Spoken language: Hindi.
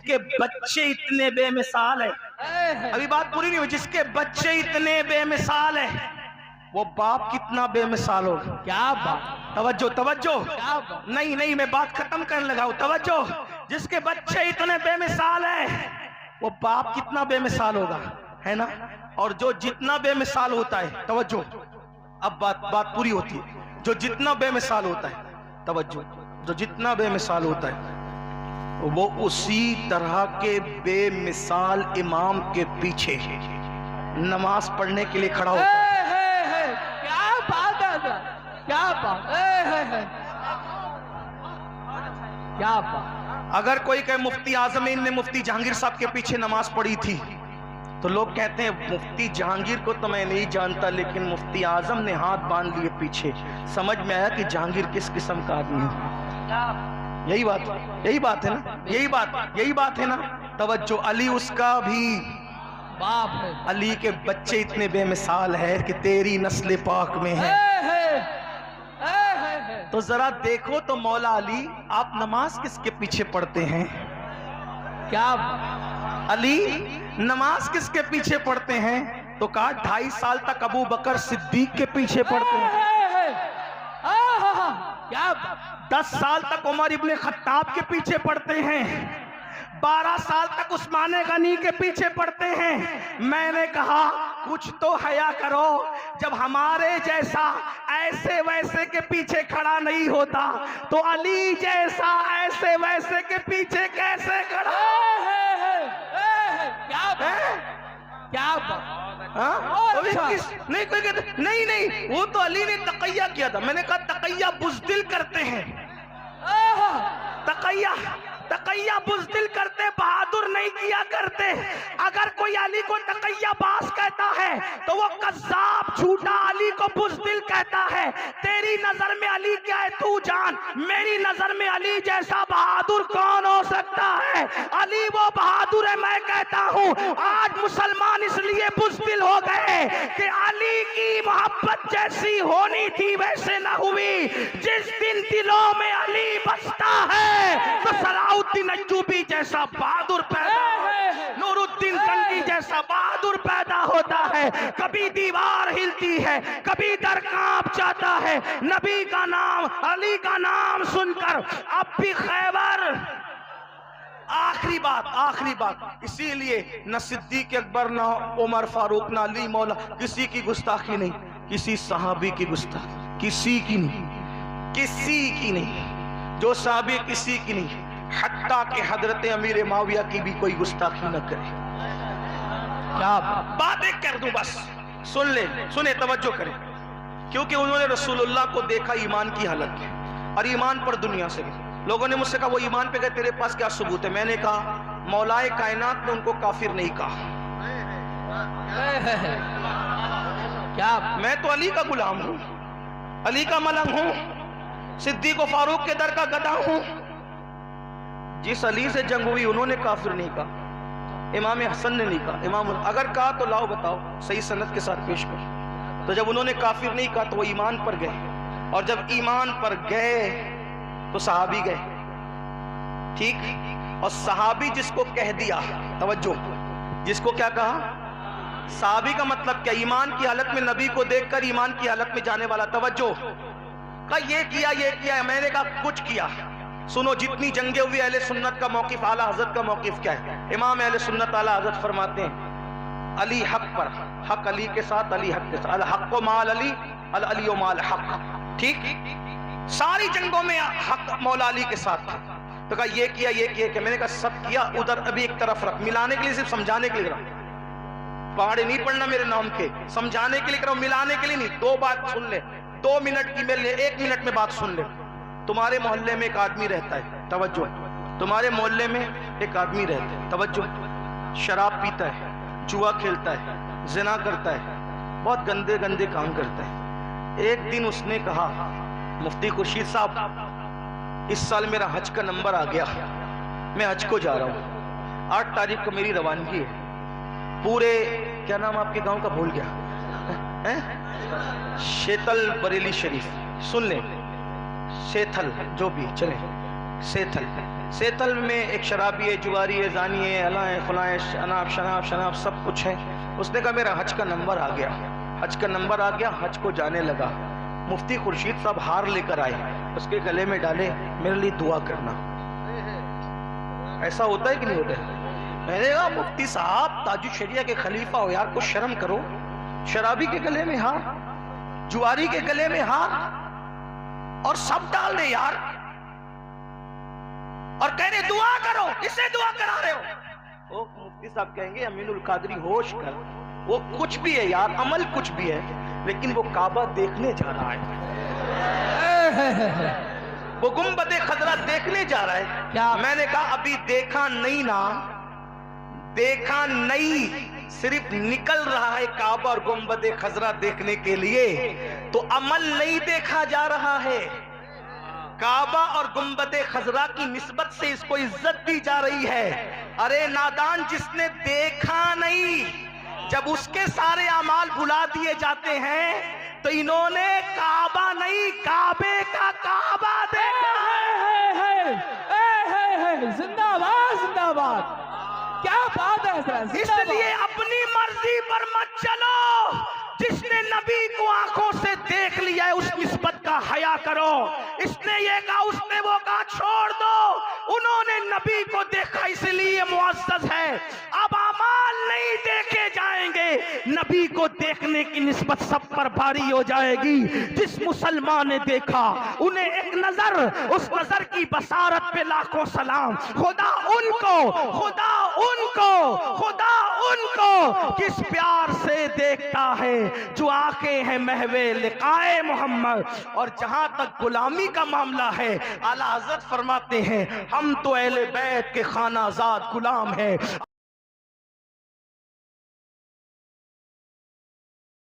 जिसके बच्चे इतने बेमिसाल है, अभी बात पूरी नहीं हुई, जिसके बच्चे इतने बेमिसाल है वो बाप कितना बेमिसाल होगा। क्या बात, तवज्जो तवज्जो, क्या बात। नहीं नहीं मैं बात खत्म करने लगा हूं, तवज्जो। जिसके बच्चे इतने बेमिसाल है वो बाप कितना बेमिसाल होगा, है ना। और जो जितना बेमिसाल होता है, तवज्जो, अब बात पूरी होती है, जो जितना बेमिसाल होता है, तवज्जो, जो जितना बेमिसाल होता है वो उसी तरह के बेमिसाल इमाम के पीछे नमाज पढ़ने के लिए खड़ा होता है। क्या बात है, क्या बात, क्या बात। अगर कोई कहे मुफ्ती आजमीन ने मुफ्ती जहांगीर साहब के पीछे नमाज पढ़ी थी, तो लोग कहते हैं मुफ्ती जहांगीर को तो मैं नहीं जानता, लेकिन मुफ्ती आजम ने हाथ बांध लिए पीछे, समझ में आया कि जहांगीर किस किस्म का आदमी है। यही बात है ना, यही बात है ना। तवज्जो, अली उसका भी बाप है। अली के बच्चे इतने बेमिसाल है कि तेरी नस्ल पाक में है। तो जरा देखो तो मौला अली, आप नमाज किसके पीछे पढ़ते हैं? क्या अली नमाज किसके पीछे पढ़ते हैं? तो कहा 2.5 साल तक अबू बकर सिद्दीक के पीछे पढ़ते हैं। क्या 10 साल तक उमर इब्ने खत्ताब के पीछे पढ़ते हैं। 12 साल तक उस्मान गनी के पीछे पढ़ते हैं। मैंने कहा कुछ तो हया करो, जब हमारे जैसा ऐसे वैसे के पीछे खड़ा नहीं होता तो अली जैसा ऐसे वैसे के पीछे कैसे खड़ा? क्या नहीं कोई कहते नहीं वो तो अली ने तकैया किया था। मैंने कहा तकैया बुज़दिल करते हैं, तकैया बुज़दिल करते, बहादुर नहीं किया करते। अगर कोई अली को तकैया बास कहता है तो वो कज़्ज़ाब झूठा अली को बुज़दिल कहता है। तेरी नजर में अली क्या है तू जान, मेरी नजर में अली जैसा बहादुर कौन हो सकता है? अली वो बहादुर है। मैं कहता हूँ आज मुसलमान इसलिए बुज़दिल हो गए कि अली की मोहब्बत जैसी होनी थी वैसे न हुई। जिस दिन दिलों में अली बसता है तो सलाउद्दीन अय्यूबी जैसा बहादुर पैदा, नूरुद्दीन जंगी जैसा बहादुर पैदा होता है। कभी दीवार हिलती है, कभी दर कांप जाता है। नबी का नाम, अली का नाम सुनकर अब भी खैबर। आखिरी बात, इसीलिए न सिद्दीक अकबर, न उमर फारूक, न अली मौला, किसी की गुस्ताखी नहीं, किसी सहाबी की गुस्ताखी किसी की नहीं, जो साहबी किसी की नहीं, हत्ता के हजरत अमीर माविया की भी कोई गुस्ताखी न करे। क्या बातें कर दूं, बस सुने तवज्जो करें, क्योंकि उन्होंने रसूलुल्लाह को देखा ईमान की हालत में और ईमान पर दुनिया से गए। लोगों ने मुझसे कहा वो ईमान पे गए, तेरे पास क्या सबूत है? मैंने कहा मौलाए कायनात ने उनको काफिर नहीं कहा। क्या मैं तो अली का गुलाम हूं, अली का मलंग हूं, सिद्दीक व फारूक के दर का गधा हूं। जिस अली से जंग हुई उन्होंने काफिर नहीं कहा, इमाम हसन ने नहीं कहा। इमाम अगर कहा तो लाओ बताओ, सही सनद के साथ पेश कर। तो जब उन्होंने काफिर नहीं कहा तो वो ईमान पर गए, और जब ईमान पर गए तो सहाबी गए, ठीक। और सहाबी जिसको कह दिया, तवज्जो, जिसको क्या कहा? सहाबी का मतलब क्या? ईमान की हालत में नबी को देखकर ईमान की हालत में जाने वाला। तवज्जो, का ये किया, मैंने कहा कुछ किया। सुनो, जितनी जंगे हुई अहले सुन्नत का मौकिफ, आला हजरत का मौकिफ क्या है? इमाम अहले सुन्नत आला हजरत फरमाते हैं अली हक पर, हक अली के साथ, अली हक के साथ, अल हक माल अली, अल अली माल हक, ठीक। सारी जंगों में हक मौला अली के साथ था। तो कहा ये किया, मैंने कहा सब किया, उधर अभी एक तरफ रख, मिलाने के लिए, सिर्फ समझाने के लिए रख। पहाड़े नहीं पढ़ना मेरे नाम के, समझाने के लिए करो, मिलाने के लिए नहीं। 2 बात सुन ले, 2 मिनट की मेरे 1 मिनट में बात सुन ले। तुम्हारे मोहल्ले में एक आदमी रहता है, तवज्जो, तुम्हारे मोहल्ले में एक आदमी रहता है, तवज्जो, शराब पीता है, जुआ खेलता है, जिना करता है, बहुत गंदे गंदे काम करता है। एक दिन उसने कहा मुफ्ती खुर्शीद साहब, इस साल मेरा हज का नंबर आ गया, मैं हज को जा रहा हूँ, 8 तारीख को मेरी रवानगी है। पूरे, क्या नाम आपके गांव का भूल गया है? शेतल बरेली शरीफ, सुन ले, सेथल, जो भी चले, सेथल, सेतल में एक शराबी है, जुआरी है, जानी है, अलाए खुलाए, शनाब शनाब शनाब सब कुछ है। उसने कहा मेरा हज का नंबर आ गया, हज का नंबर आ गया, हज को जाने लगा। मुफ्ती खुर्शीद साहब हार लेकर आए, उसके गले में डाले, मेरे लिए दुआ करना। ऐसा होता है कि नहीं होता है? मैंने कहा मुफ्ती साहब ताजुल शरिया के खलीफा हो यार, कुछ शर्म करो। शराबी के गले में हार, जुआरी के गले में हार और सब डाल दे यार, और कह रहे दुआ करो, किससे दुआ करा रहे हो? वो मुफ्ती साहब कहेंगे अमीनुल कादरी होश कर, वो कुछ भी है यार, अमल कुछ भी है, लेकिन वो काबा देखने जा रहा है, वो गुंबदे खजरा देखने जा रहा है। क्या? मैंने कहा अभी देखा नहीं ना, देखा नहीं, सिर्फ निकल रहा है काबा और गुंबदे खजरा देखने के लिए, तो अमल नहीं देखा जा रहा है। काबा और गुंबदे खजरा की निस्बत से इसको इज्जत दी जा रही है। अरे नादान, जिसने देखा नहीं, जब उसके सारे अमाल भुला दिए जाते हैं तो इन्होंने काबा नहीं, काबे का काबा देखा है। जिंदाबाद जिंदाबाद, क्या बात है सर। इसलिए अपनी मर्जी पर मत चलो, जिसने नबी को आंखों से देख लिया है उस निस्बत का हया करो। इसने ये कहा, उसने वो कहा, छोड़ दो। उन्होंने नबी को देखा इसलिए मुअज़्ज़ज़ है। अब अमाल नहीं देखे जाएंगे, नबी को देखने की निस्बत सब पर भारी हो जाएगी। जिस मुसलमान ने देखा, उन्हें एक नजर, उस नजर की बसारत पे लाखों सलाम। खुदा उनको, खुदा उनको, खुदा उनको किस प्यार से देखता है जो आंखें हैं महवे लिकाए मोहम्मद। और जहां तक गुलामी का मामला है, आला हज़रत फरमाते हैं हम तो अहले बैत के खानाजाद गुलाम हैं।